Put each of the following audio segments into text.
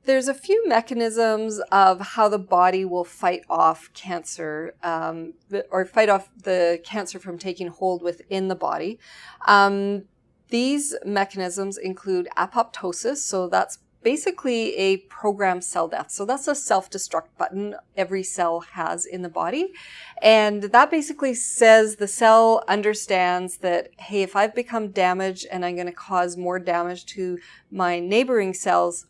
There's a few mechanisms of how the body will fight off cancer, or fight off the cancer from taking hold within the body. These mechanisms include apoptosis, so that's basically a programmed cell death. So that's a self-destruct button every cell has in the body. And that basically says the cell understands that, hey, if I've become damaged and I'm going to cause more damage to my neighboring cells,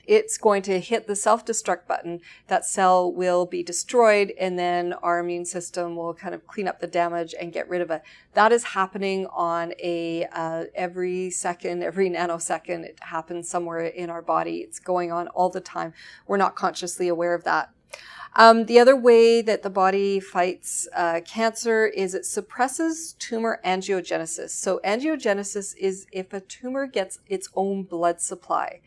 it's going to hit the self-destruct button. That cell will be destroyed, and then our immune system will kind of clean up the damage and get rid of it. That is happening on a every second, every nanosecond. It happens somewhere in our body. It's going on all the time. We're not consciously aware of that. The other way that the body fights cancer is it suppresses tumor angiogenesis. So angiogenesis is if a tumor gets its own blood supply.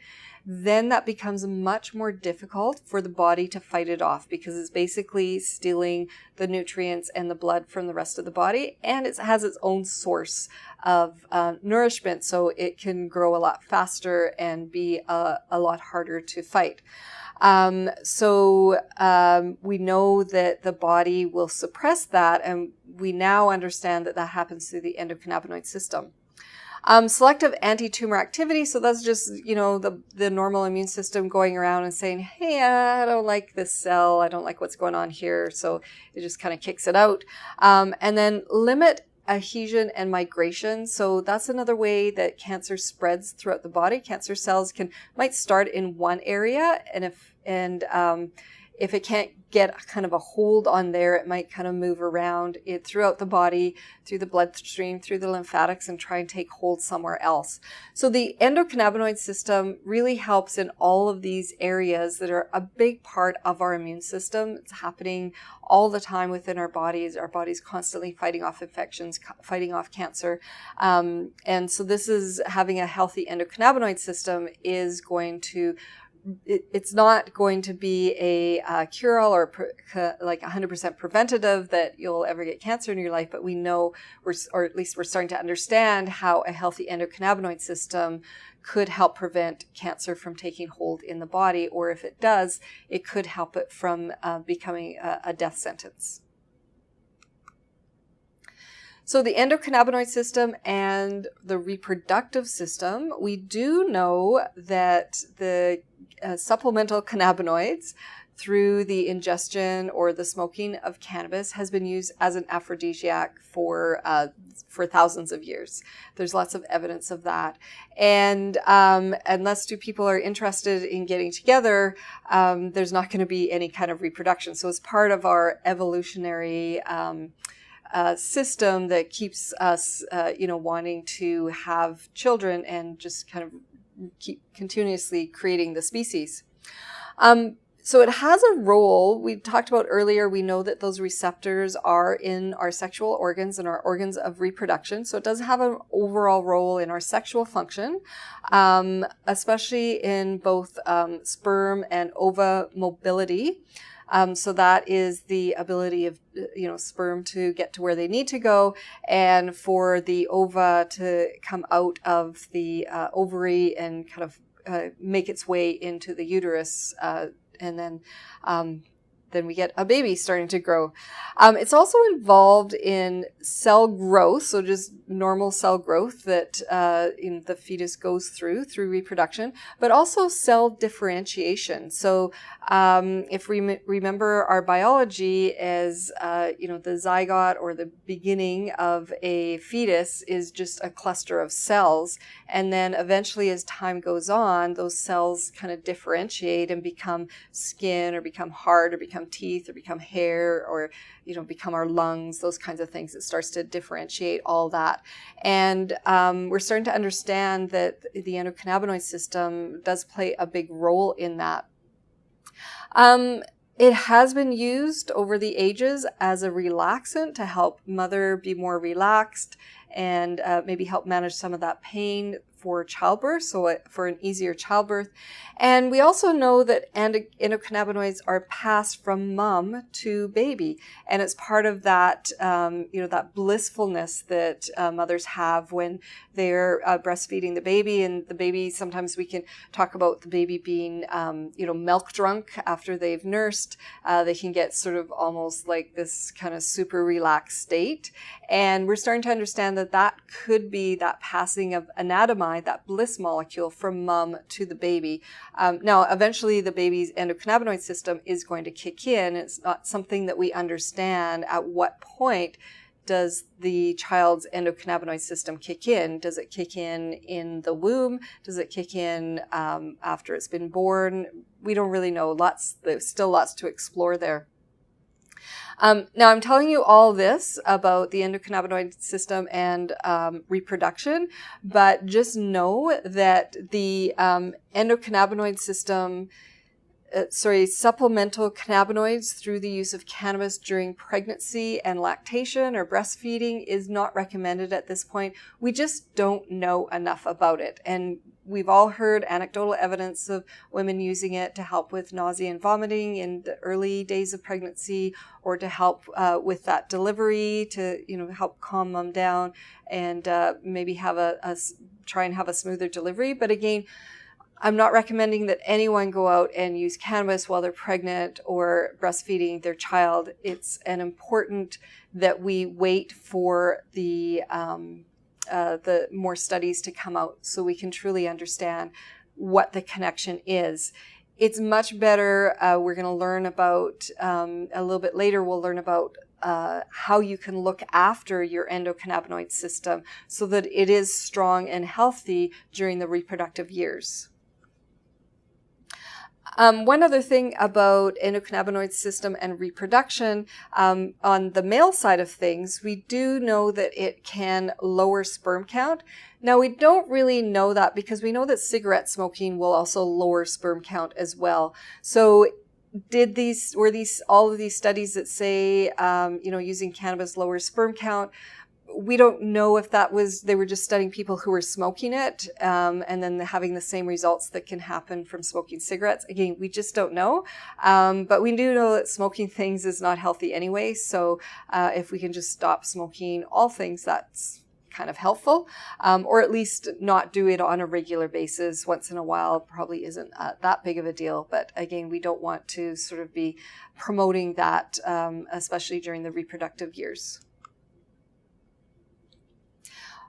Then that becomes much more difficult for the body to fight it off, because it's basically stealing the nutrients and the blood from the rest of the body, and it has its own source of nourishment, so it can grow a lot faster and be a lot harder to fight. We know that the body will suppress that, and we now understand that that happens through the endocannabinoid system. Selective anti-tumor activity. So that's just, the normal immune system going around and saying, hey, I don't like this cell. I don't like what's going on here. So it just kind of kicks it out. And then limit adhesion and migration. So that's another way that cancer spreads throughout the body. Cancer cells might start in one area, and if it can't get kind of a hold on there, it might kind of move around it throughout the body, through the bloodstream, through the lymphatics, and try and take hold somewhere else. So the endocannabinoid system really helps in all of these areas that are a big part of our immune system. It's happening all the time within our bodies. Our body's constantly fighting off infections, fighting off cancer. And so this is having a healthy endocannabinoid system is going to it's not going to be a cure-all or like 100% preventative that you'll ever get cancer in your life, but we know, or at least we're starting to understand how a healthy endocannabinoid system could help prevent cancer from taking hold in the body, or if it does, it could help it from becoming a death sentence. So the endocannabinoid system and the reproductive system, we do know that the supplemental cannabinoids through the ingestion or the smoking of cannabis has been used as an aphrodisiac for thousands of years. There's lots of evidence of that. And unless two people are interested in getting together, there's not going to be any kind of reproduction. So it's part of our evolutionary system that keeps us, wanting to have children and just kind of keep continuously creating the species. So it has a role. We talked about earlier, we know that those receptors are in our sexual organs and our organs of reproduction. So it does have an overall role in our sexual function, especially in both sperm and ova mobility. So that is the ability of, sperm to get to where they need to go, and for the ova to come out of the ovary and kind of make its way into the uterus, and then we get a baby starting to grow. It's also involved in cell growth, so just normal cell growth that the fetus goes through reproduction, but also cell differentiation. So if we remember our biology as, the zygote or the beginning of a fetus is just a cluster of cells. And then eventually as time goes on, those cells kind of differentiate and become skin or become heart or become teeth or become hair or become our lungs, those kinds of things. It starts to differentiate all that. And we're starting to understand that the endocannabinoid system does play a big role in that. It has been used over the ages as a relaxant to help mother be more relaxed and maybe help manage some of that pain for childbirth, so for an easier childbirth. And we also know that endocannabinoids are passed from mom to baby, and it's part of that, that blissfulness that mothers have when they're breastfeeding the baby. And the baby, sometimes we can talk about the baby being, milk drunk after they've nursed. They can get sort of almost like this kind of super relaxed state. And we're starting to understand that that could be that passing of anandamide, that bliss molecule, from mom to the baby. Now, eventually the baby's endocannabinoid system is going to kick in. It's not something that we understand at what point does the child's endocannabinoid system kick in. Does it kick in the womb? Does it kick in after it's been born? We don't really know. There's still lots to explore there. Now, I'm telling you all this about the endocannabinoid system and reproduction, but just know that the endocannabinoid system, supplemental cannabinoids through the use of cannabis during pregnancy and lactation or breastfeeding is not recommended at this point. We just don't know enough about it. And we've all heard anecdotal evidence of women using it to help with nausea and vomiting in the early days of pregnancy, or to help with that delivery, to help calm mom down and maybe have try and have a smoother delivery. But again, I'm not recommending that anyone go out and use cannabis while they're pregnant or breastfeeding their child. It's important that we wait for the more studies to come out so we can truly understand what the connection is. It's much better. We're going to learn about, a little bit later, we'll learn about how you can look after your endocannabinoid system so that it is strong and healthy during the reproductive years. One other thing about endocannabinoid system and reproduction, on the male side of things, we do know that it can lower sperm count. Now, we don't really know that because we know that cigarette smoking will also lower sperm count as well. So were all of these studies that say, using cannabis lowers sperm count? We don't know if they were just studying people who were smoking it, and then having the same results that can happen from smoking cigarettes. Again, we just don't know. But we do know that smoking things is not healthy anyway. So if we can just stop smoking all things, that's kind of helpful, or at least not do it on a regular basis. Once in a while probably isn't that big of a deal. But again, we don't want to sort of be promoting that, especially during the reproductive years.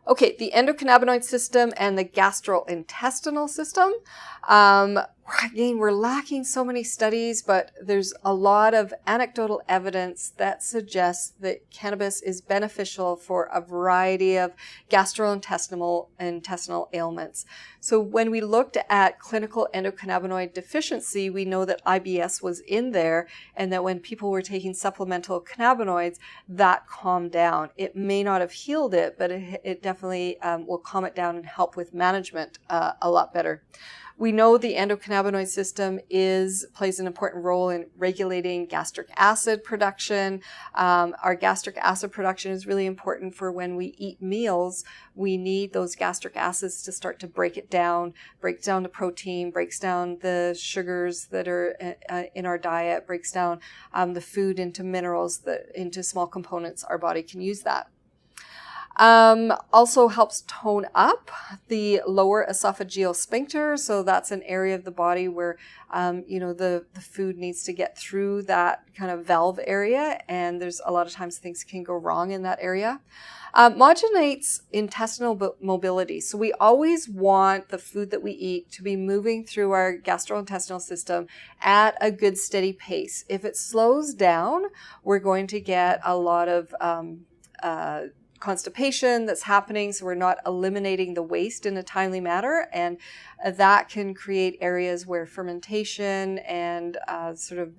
Okay, the endocannabinoid system and the gastrointestinal system. Again, we're lacking so many studies, but there's a lot of anecdotal evidence that suggests that cannabis is beneficial for a variety of gastrointestinal ailments. So when we looked at clinical endocannabinoid deficiency, we know that IBS was in there, and that when people were taking supplemental cannabinoids, that calmed down. It may not have healed it, but it definitely will calm it down and help with management a lot better. We know the endocannabinoid system plays an important role in regulating gastric acid production. Our gastric acid production is really important for when we eat meals. We need those gastric acids to start to breaks down the protein, breaks down the sugars that are in our diet, breaks down the food into minerals, into small components. Our body can use that. Also helps tone up the lower esophageal sphincter. So that's an area of the body where, the food needs to get through that kind of valve area. And there's a lot of times things can go wrong in that area. Modulates intestinal mobility. So we always want the food that we eat to be moving through our gastrointestinal system at a good steady pace. If it slows down, we're going to get a lot of, constipation that's happening, so we're not eliminating the waste in a timely manner, and that can create areas where fermentation and sort of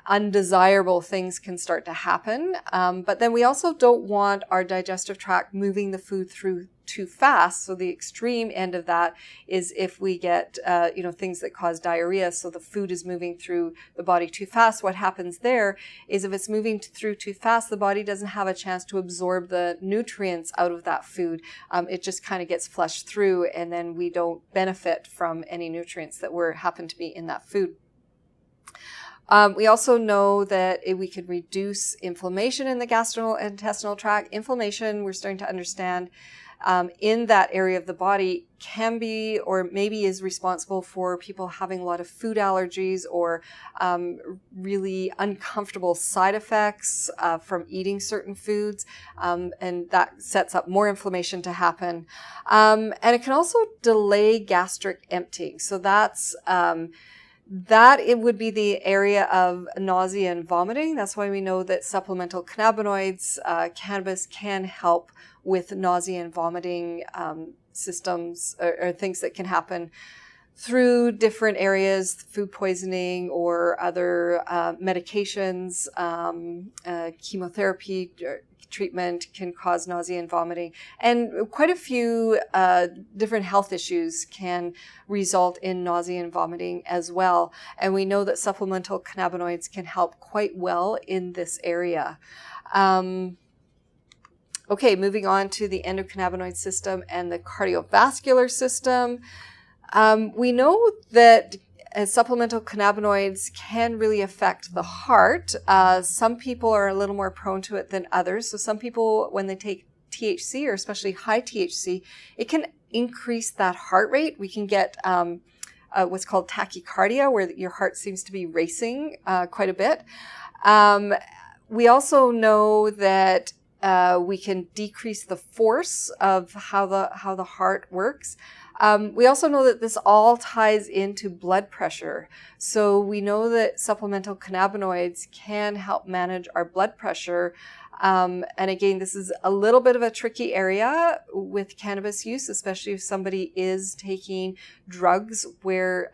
undesirable things can start to happen. But then we also don't want our digestive tract moving the food through too fast. So the extreme end of that is if we get, things that cause diarrhea. So the food is moving through the body too fast. What happens there is if it's moving through too fast, the body doesn't have a chance to absorb the nutrients out of that food. It just kind of gets flushed through, and then we don't benefit from any nutrients that happen to be in that food. We also know that we can reduce inflammation in the gastrointestinal tract. Inflammation, we're starting to understand, in that area of the body can be or maybe is responsible for people having a lot of food allergies or really uncomfortable side effects from eating certain foods, and that sets up more inflammation to happen. And it can also delay gastric emptying. So that it would be the area of nausea and vomiting. That's why we know that supplemental cannabinoids, cannabis can help with nausea and vomiting systems or things that can happen through different areas, food poisoning or other medications, chemotherapy treatment can cause nausea and vomiting. And quite a few different health issues can result in nausea and vomiting as well. And we know that supplemental cannabinoids can help quite well in this area. Okay, moving on to the endocannabinoid system and the cardiovascular system. We know that supplemental cannabinoids can really affect the heart. Some people are a little more prone to it than others. So some people, when they take THC, or especially high THC, it can increase that heart rate. We can get what's called tachycardia, where your heart seems to be racing quite a bit. We also know that we can decrease the force of how the heart works. We also know that this all ties into blood pressure. So we know that supplemental cannabinoids can help manage our blood pressure. And again, this is a little bit of a tricky area with cannabis use, especially if somebody is taking drugs where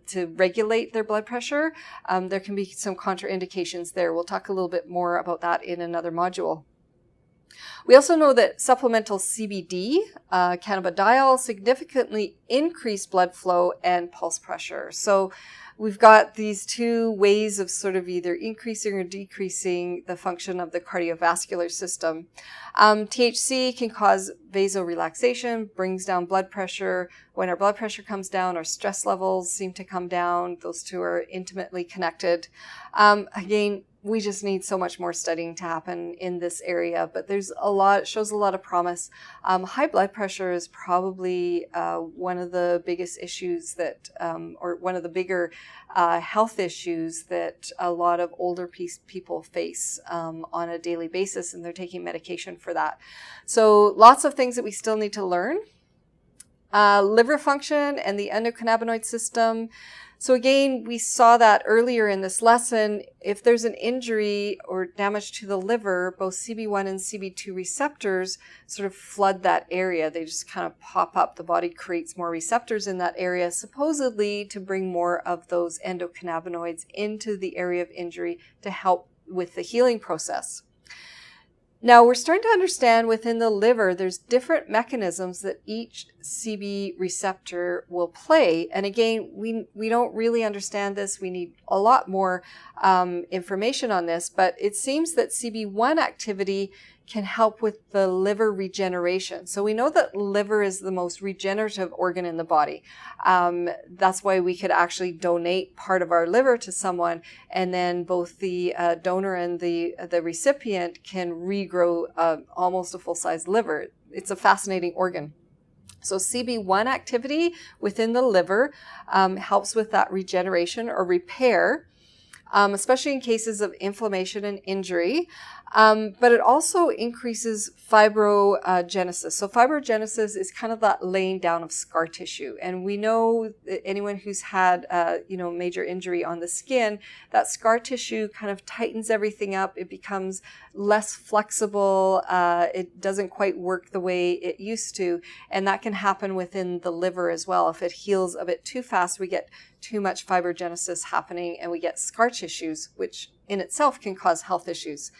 to regulate their blood pressure. There can be some contraindications there. We'll talk a little bit more about that in another module. We also know that supplemental CBD, cannabidiol, significantly increase blood flow and pulse pressure. So we've got these two ways of sort of either increasing or decreasing the function of the cardiovascular system. THC can cause vasorelaxation, brings down blood pressure. When our blood pressure comes down, our stress levels seem to come down. Those two are intimately connected. Again, we just need so much more studying to happen in this area, but shows a lot of promise. High blood pressure is probably one of the biggest issues or one of the bigger health issues that a lot of older people face on a daily basis, and they're taking medication for that. So lots of things that we still need to learn. Liver function and the endocannabinoid system. So again, we saw that earlier in this lesson. If there's an injury or damage to the liver, both CB1 and CB2 receptors sort of flood that area. They just kind of pop up. The body creates more receptors in that area, supposedly to bring more of those endocannabinoids into the area of injury to help with the healing process. Now, we're starting to understand within the liver, there's different mechanisms that each CB receptor will play. And again, we don't really understand this. We need a lot more information on this, but it seems that CB1 activity can help with the liver regeneration. So we know that liver is the most regenerative organ in the body. That's why we could actually donate part of our liver to someone, and then both the donor and the recipient can regrow almost a full-size liver. It's a fascinating organ. So CB1 activity within the liver helps with that regeneration or repair, especially in cases of inflammation and injury. But it also increases fibrogenesis. So fibrogenesis is kind of that laying down of scar tissue. And we know that anyone who's had, major injury on the skin, that scar tissue kind of tightens everything up. It becomes less flexible. It doesn't quite work the way it used to. And that can happen within the liver as well. If it heals a bit too fast, we get too much fibrogenesis happening and we get scar tissues, which in itself can cause health issues.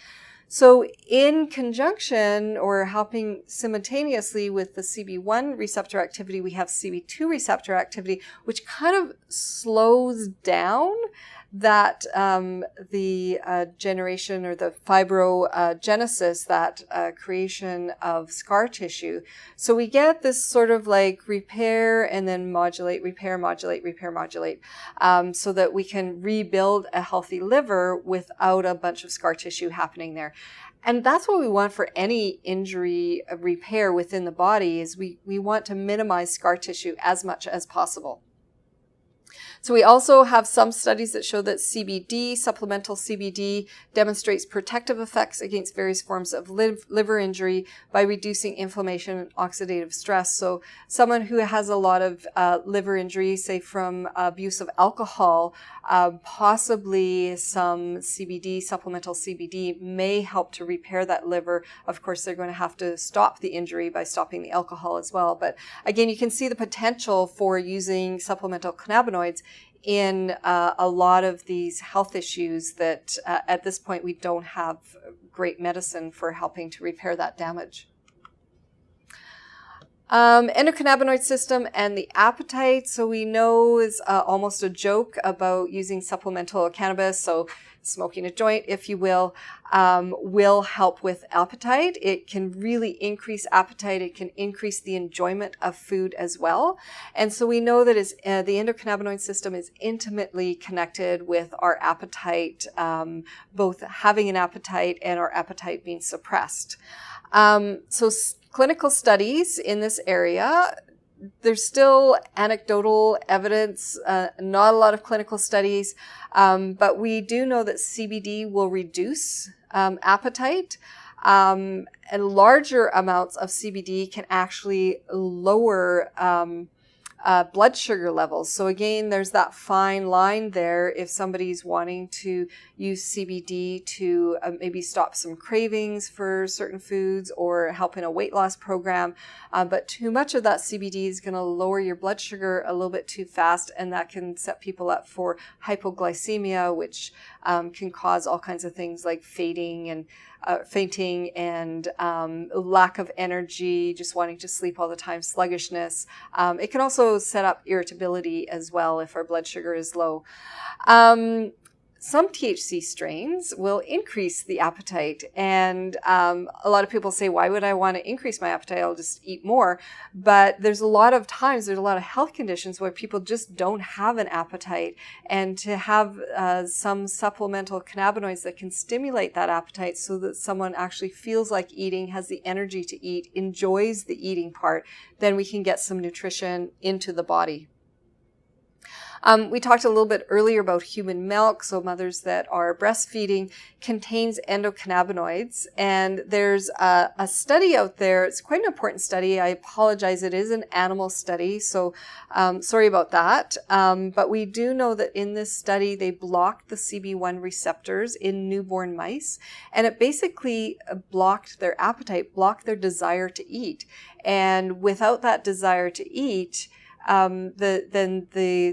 So in conjunction or helping simultaneously with the CB1 receptor activity, we have CB2 receptor activity, which kind of slows down that the generation or the fibrogenesis, that creation of scar tissue. So we get this sort of like repair and then modulate, repair, modulate, repair, modulate, so that we can rebuild a healthy liver without a bunch of scar tissue happening there. And that's what we want for any injury repair within the body, is we want to minimize scar tissue as much as possible. So we also have some studies that show that CBD, supplemental CBD, demonstrates protective effects against various forms of liver injury by reducing inflammation and oxidative stress. So someone who has a lot of liver injury, say from abuse of alcohol, possibly some CBD, supplemental CBD, may help to repair that liver. Of course, they're going to have to stop the injury by stopping the alcohol as well. But again, you can see the potential for using supplemental cannabinoids in a lot of these health issues that at this point we don't have great medicine for helping to repair that damage. Endocannabinoid system and the appetite. So we know is almost a joke about using supplemental cannabis. So smoking a joint, if you will help with appetite. It can really increase appetite. It can increase the enjoyment of food as well. And so we know that the endocannabinoid system is intimately connected with our appetite, both having an appetite and our appetite being suppressed. Clinical studies in this area, there's still anecdotal evidence, not a lot of clinical studies, but we do know that CBD will reduce appetite, and larger amounts of CBD can actually lower blood sugar levels. So again, there's that fine line there if somebody's wanting to use CBD to maybe stop some cravings for certain foods or help in a weight loss program. But too much of that CBD is going to lower your blood sugar a little bit too fast, and that can set people up for hypoglycemia, which can cause all kinds of things like fainting and lack of energy, just wanting to sleep all the time, sluggishness. It can also set up irritability as well if our blood sugar is low. Some THC strains will increase the appetite, and a lot of people say, why would I want to increase my appetite? I'll just eat more. But there's a lot of health conditions where people just don't have an appetite, and to have some supplemental cannabinoids that can stimulate that appetite so that someone actually feels like eating, has the energy to eat, enjoys the eating part, then we can get some nutrition into the body. We talked a little bit earlier about human milk, so mothers that are breastfeeding contains endocannabinoids, and there's a study out there. It's quite an important study. I apologize, it is an animal study, so sorry about that. But we do know that in this study, they blocked the CB1 receptors in newborn mice, and it basically blocked their appetite, blocked their desire to eat. And without that desire to eat, the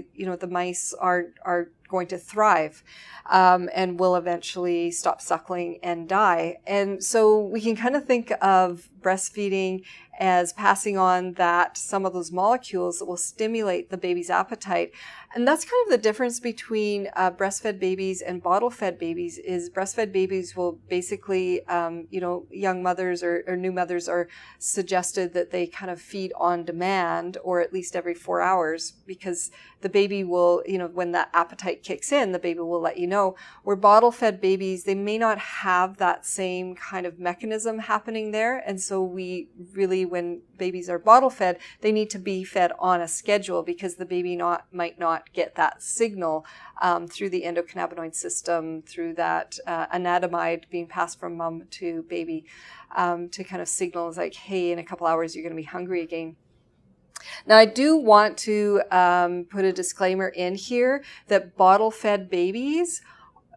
mice are going to thrive, and will eventually stop suckling and die. And so we can kind of think of breastfeeding as passing on some of those molecules that will stimulate the baby's appetite. And that's kind of the difference between breastfed babies and bottle-fed babies. Is breastfed babies will basically, young mothers or new mothers are suggested that they kind of feed on demand, or at least every 4 hours, because the baby will, when that appetite kicks in, the baby will let you know. Where bottle-fed babies, they may not have that same kind of mechanism happening there. And so we really, when babies are bottle-fed, they need to be fed on a schedule, because the baby might not get that signal through the endocannabinoid system, through that anandamide being passed from mom to baby, to kind of signal like, hey, in a couple hours, you're going to be hungry again. Now, I do want to put a disclaimer in here that bottle-fed babies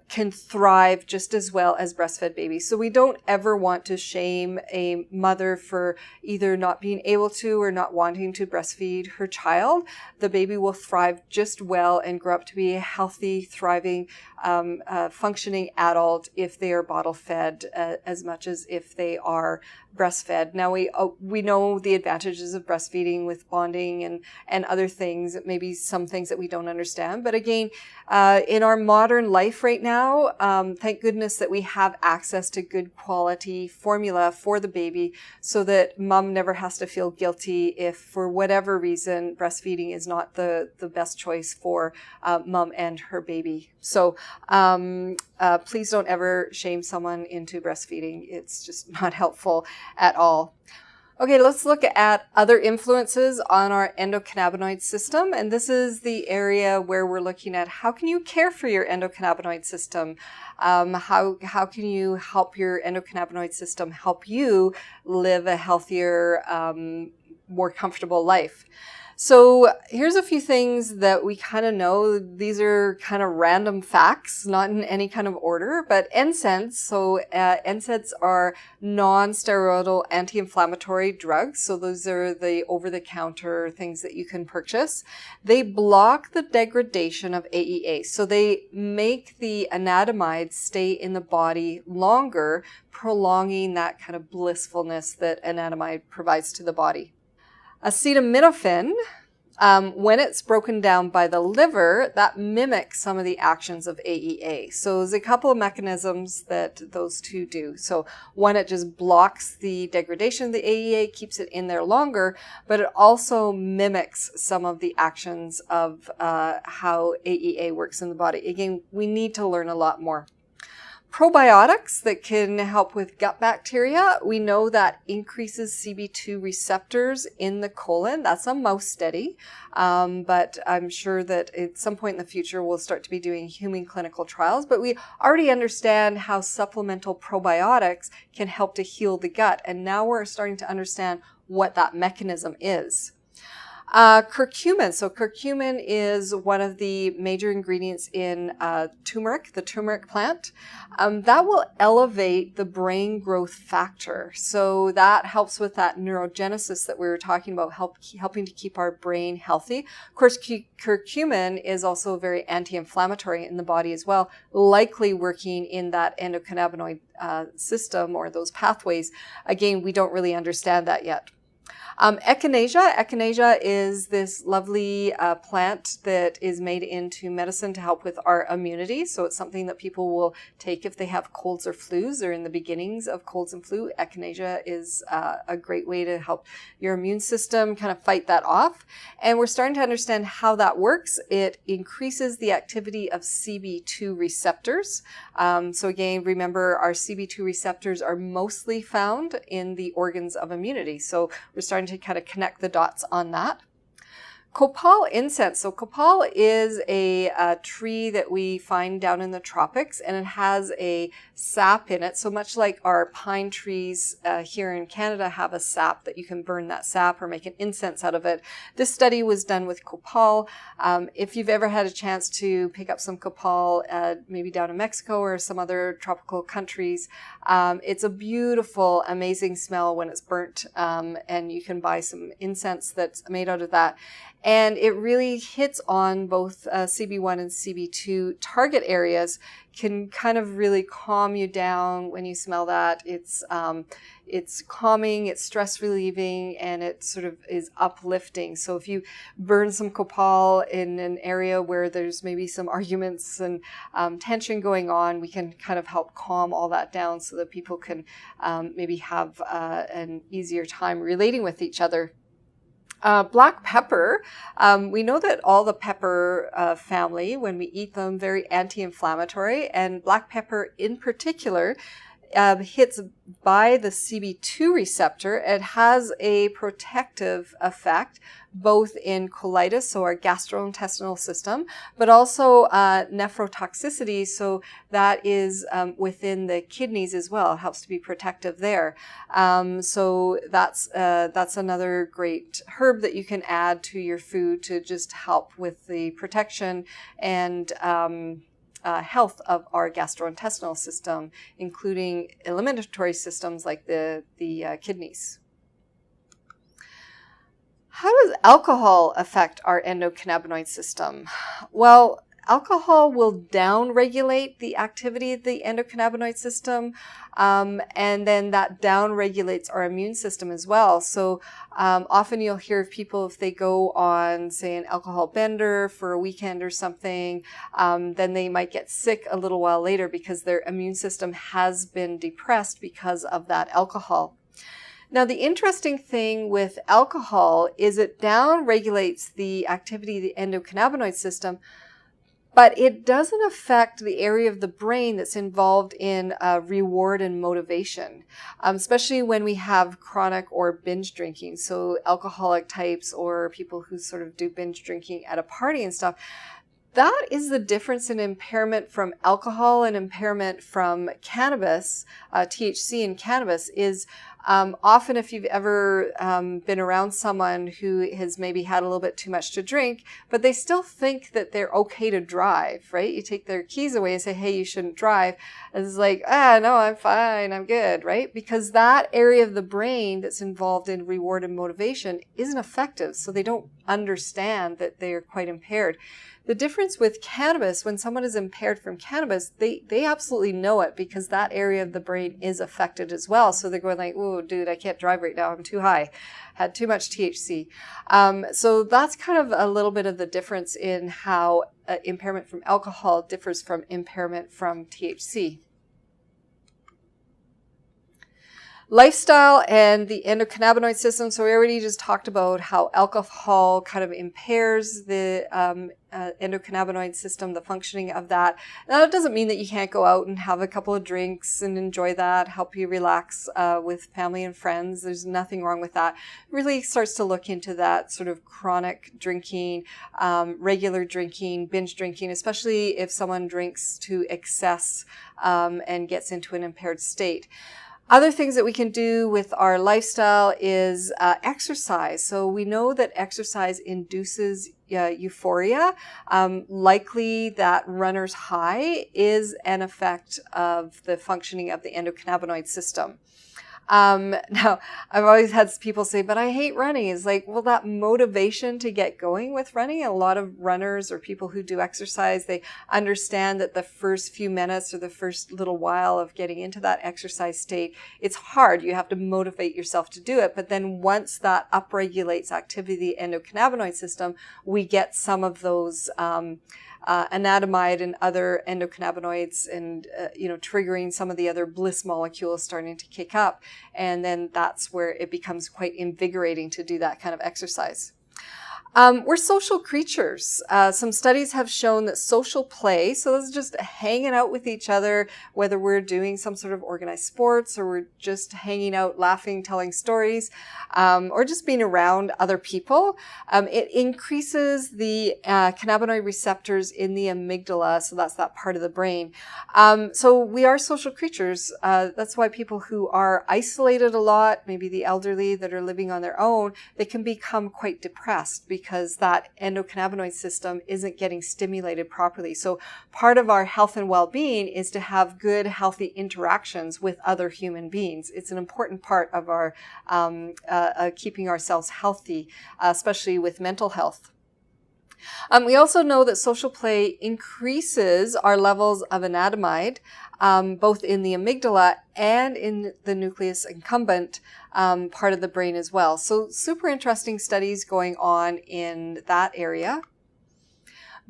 can thrive just as well as breastfed babies. So we don't ever want to shame a mother for either not being able to or not wanting to breastfeed her child. The baby will thrive just well and grow up to be a healthy, thriving, functioning adult if they are bottle fed as much as if they are breastfed. Now we know the advantages of breastfeeding with bonding and other things, maybe some things that we don't understand. But again, in our modern life right now, thank goodness that we have access to good quality formula for the baby so that mom never has to feel guilty if for whatever reason breastfeeding is not the best choice for mom and her baby. So please don't ever shame someone into breastfeeding. It's just not helpful at all. Okay, let's look at other influences on our endocannabinoid system. And this is the area where we're looking at how can you care for your endocannabinoid system? How can you help your endocannabinoid system help you live a healthier, more comfortable life? So here's a few things that we kind of know. These are kind of random facts, not in any kind of order, but NSAIDs. So NSAIDs are non-steroidal anti-inflammatory drugs. So those are the over-the-counter things that you can purchase. They block the degradation of AEA. So they make the anandamides stay in the body longer, prolonging that kind of blissfulness that anandamide provides to the body. Acetaminophen, when it's broken down by the liver, that mimics some of the actions of AEA. So there's a couple of mechanisms that those two do. So one, it just blocks the degradation of the AEA, keeps it in there longer, but it also mimics some of the actions of how AEA works in the body. Again, we need to learn a lot more. Probiotics that can help with gut bacteria. We know that increases CB2 receptors in the colon. That's a mouse study, but I'm sure that at some point in the future we'll start to be doing human clinical trials. But we already understand how supplemental probiotics can help to heal the gut, and now we're starting to understand what that mechanism is. Curcumin. So curcumin is one of the major ingredients in turmeric, the turmeric plant. That will elevate the brain growth factor. So that helps with that neurogenesis that we were talking about, helping to keep our brain healthy. Of course, curcumin is also very anti-inflammatory in the body as well, likely working in that endocannabinoid system or those pathways. Again, we don't really understand that yet. Echinacea. Echinacea is this lovely plant that is made into medicine to help with our immunity. So it's something that people will take if they have colds or flus or in the beginnings of colds and flu. Echinacea is a great way to help your immune system kind of fight that off. And we're starting to understand how that works. It increases the activity of CB2 receptors. So again, remember our CB2 receptors are mostly found in the organs of immunity. So we're starting to kind of connect the dots on that. Copal incense. So copal is a tree that we find down in the tropics, and it has a sap in it. So much like our pine trees here in Canada have a sap that you can burn that sap or make an incense out of it. This study was done with copal. If you've ever had a chance to pick up some copal, maybe down in Mexico or some other tropical countries, it's a beautiful, amazing smell when it's burnt, and you can buy some incense that's made out of that. And it really hits on both CB1 and CB2 target areas, can kind of really calm you down when you smell that. It's calming, it's stress relieving, and it sort of is uplifting. So if you burn some copal in an area where there's maybe some arguments and tension going on, we can kind of help calm all that down so that people can maybe have an easier time relating with each other. Black pepper, we know that all the pepper family, when we eat them, very anti-inflammatory, and black pepper in particular hits by the CB2 receptor. It has a protective effect both in colitis, so our gastrointestinal system, but also nephrotoxicity, so that is within the kidneys as well. It helps to be protective there. So that's another great herb that you can add to your food to just help with the protection and health of our gastrointestinal system, including eliminatory systems like the kidneys. How does alcohol affect our endocannabinoid system? Well, alcohol will down-regulate the activity of the endocannabinoid system, and then that down-regulates our immune system as well. So often you'll hear of people, if they go on, say, an alcohol bender for a weekend or something, then they might get sick a little while later because their immune system has been depressed because of that alcohol. Now, the interesting thing with alcohol is it down-regulates the activity of the endocannabinoid system, but it doesn't affect the area of the brain that's involved in reward and motivation, especially when we have chronic or binge drinking. So alcoholic types or people who sort of do binge drinking at a party and stuff. That is the difference in impairment from alcohol and impairment from cannabis, THC in cannabis, is often if you've ever been around someone who has maybe had a little bit too much to drink, but they still think that they're okay to drive, right? You take their keys away and say, hey, you shouldn't drive. And it's like, no, I'm fine, I'm good, right? Because that area of the brain that's involved in reward and motivation isn't effective, so they don't understand that they're quite impaired. The difference with cannabis, when someone is impaired from cannabis, they absolutely know it because that area of the brain is affected as well. So they're going like, oh, dude, I can't drive right now. I'm too high. Had too much THC. So that's kind of a little bit of the difference in how impairment from alcohol differs from impairment from THC. Lifestyle and the endocannabinoid system. So we already just talked about how alcohol kind of impairs the endocannabinoid system, the functioning of that. Now, it doesn't mean that you can't go out and have a couple of drinks and enjoy that, help you relax with family and friends. There's nothing wrong with that. It really starts to look into that sort of chronic drinking, regular drinking, binge drinking, especially if someone drinks to excess and gets into an impaired state. Other things that we can do with our lifestyle is exercise. So we know that exercise induces euphoria. Likely that runner's high is an effect of the functioning of the endocannabinoid system. Now, I've always had people say, but I hate running. It's like, well, that motivation to get going with running, a lot of runners or people who do exercise, they understand that the first few minutes or the first little while of getting into that exercise state, it's hard. You have to motivate yourself to do it. But then once that upregulates activity of the endocannabinoid system, we get some of those anandamide and other endocannabinoids and, triggering some of the other bliss molecules starting to kick up. And then that's where it becomes quite invigorating to do that kind of exercise. We're social creatures. Some studies have shown that social play, so this is just hanging out with each other, whether we're doing some sort of organized sports or we're just hanging out, laughing, telling stories, or just being around other people. It increases the cannabinoid receptors in the amygdala, so that's that part of the brain. So we are social creatures. That's why people who are isolated a lot, maybe the elderly that are living on their own, they can become quite depressed because that endocannabinoid system isn't getting stimulated properly. So part of our health and well-being is to have good, healthy interactions with other human beings. It's an important part of our keeping ourselves healthy, especially with mental health. We also know that social play increases our levels of anandamide, both in the amygdala and in the nucleus accumbens part of the brain as well. So super interesting studies going on in that area.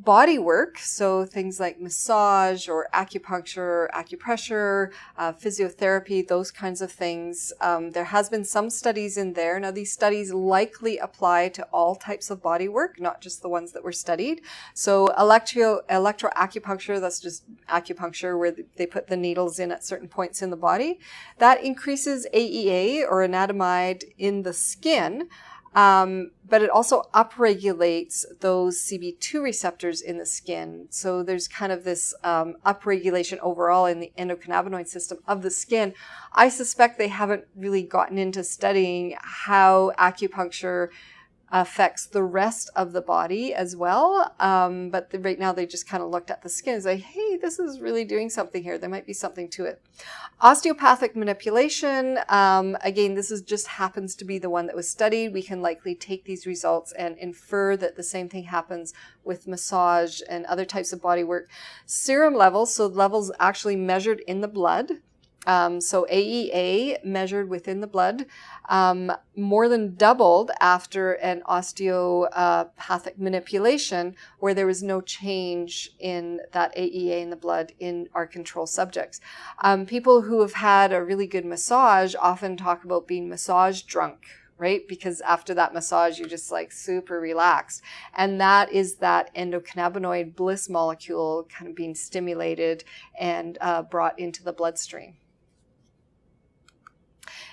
Body work, so things like massage or acupuncture, acupressure, physiotherapy, those kinds of things. There has been some studies in there. Now, these studies likely apply to all types of body work, not just the ones that were studied. So electroacupuncture, that's just acupuncture where they put the needles in at certain points in the body. That increases AEA or anandamide in the skin. But it also upregulates those CB2 receptors in the skin. So there's kind of this upregulation overall in the endocannabinoid system of the skin. I suspect they haven't really gotten into studying how acupuncture affects the rest of the body as well. But right now they just kind of looked at the skin and say, hey, this is really doing something here. There might be something to it. Osteopathic manipulation, again, this is just happens to be the one that was studied. We can likely take these results and infer that the same thing happens with massage and other types of body work. Serum levels, so levels actually measured in the blood. So AEA measured within the blood more than doubled after an osteopathic manipulation where there was no change in that AEA in the blood in our control subjects. People who have had a really good massage often talk about being massage drunk, right? Because after that massage, you're just like super relaxed. And that is that endocannabinoid bliss molecule kind of being stimulated and brought into the bloodstream.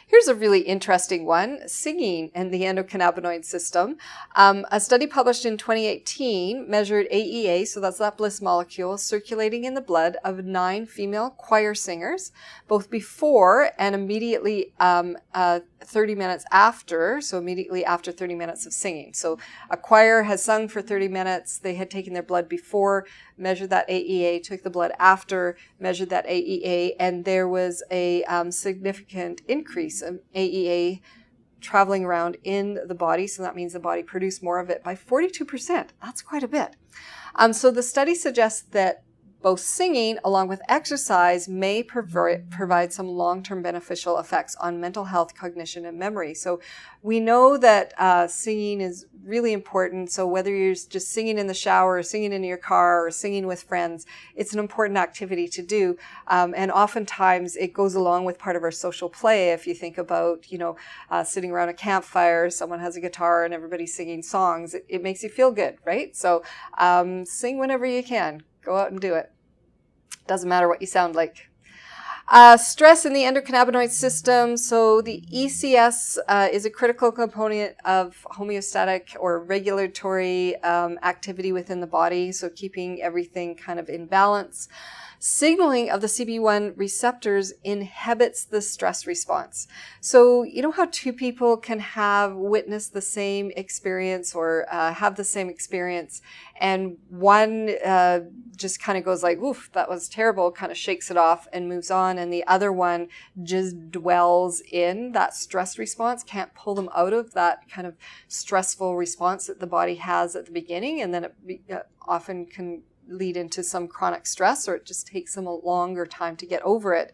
Here's a really interesting one, singing and the endocannabinoid system. A study published in 2018 measured AEA, so that's that bliss molecule, circulating in the blood of 9 female choir singers, both before and immediately 30 minutes after, so immediately after 30 minutes of singing. So a choir has sung for 30 minutes, they had taken their blood before, measured that AEA, took the blood after, measured that AEA, and there was a significant increase of AEA traveling around in the body. So that means the body produced more of it by 42%. That's quite a bit. So the study suggests that both singing along with exercise may provide some long-term beneficial effects on mental health, cognition, and memory. So we know that singing is really important. So whether you're just singing in the shower or singing in your car or singing with friends, it's an important activity to do. And oftentimes it goes along with part of our social play. If you think about, sitting around a campfire, someone has a guitar and everybody's singing songs, it makes you feel good, right? So sing whenever you can. Go out and do it. Doesn't matter what you sound like. Stress in the endocannabinoid system. So the ECS is a critical component of homeostatic or regulatory activity within the body. So keeping everything kind of in balance. Signaling of the CB1 receptors inhibits the stress response. So you know how two people can have witnessed the same experience or have the same experience, and one just kind of goes like, oof, that was terrible, kind of shakes it off and moves on, and the other one just dwells in that stress response, can't pull them out of that kind of stressful response that the body has at the beginning, and then it often can lead into some chronic stress, or it just takes them a longer time to get over it.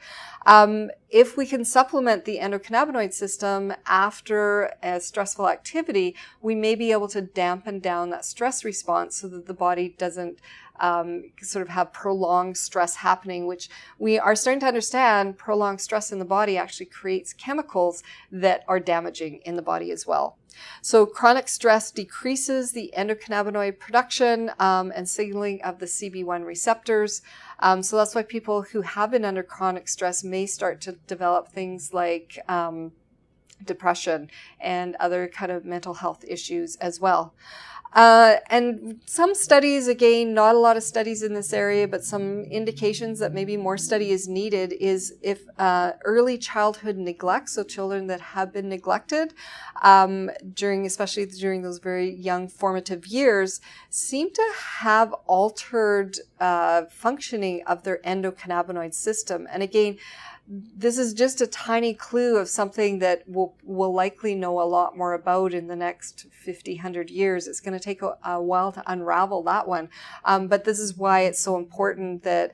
If we can supplement the endocannabinoid system after a stressful activity, we may be able to dampen down that stress response so that the body doesn't sort of have prolonged stress happening, which we are starting to understand prolonged stress in the body actually creates chemicals that are damaging in the body as well. So chronic stress decreases the endocannabinoid production and signaling of the CB1 receptors. So that's why people who have been under chronic stress may start to develop things like depression and other kind of mental health issues as well. And some studies, again, not a lot of studies in this area, but some indications that maybe more study is needed is if early childhood neglect, so children that have been neglected especially during those very young formative years, seem to have altered functioning of their endocannabinoid system. And again, this is just a tiny clue of something that we'll likely know a lot more about in the next 50, 100 years. It's going to take a while to unravel that one. But this is why it's so important that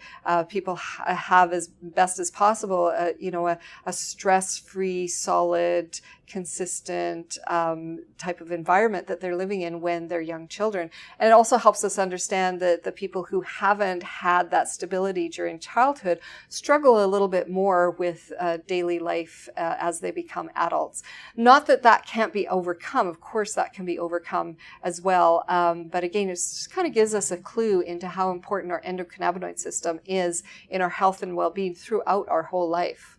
people have as best as possible, a stress-free, solid, consistent type of environment that they're living in when they're young children. And it also helps us understand that the people who haven't had that stability during childhood struggle a little bit more with daily life as they become adults. Not that that can't be overcome. Of course, that can be overcome as well. But again, it just kind of gives us a clue into how important our endocannabinoid system is in our health and well-being throughout our whole life.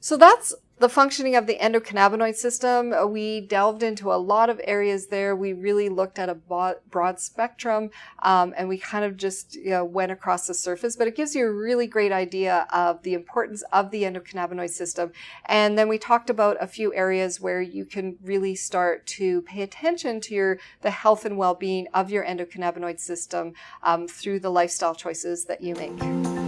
So that's The functioning of the endocannabinoid system, we delved into a lot of areas there. We really looked at a broad spectrum, and we kind of just went across the surface, but it gives you a really great idea of the importance of the endocannabinoid system. And then we talked about a few areas where you can really start to pay attention to the health and well-being of your endocannabinoid system through the lifestyle choices that you make.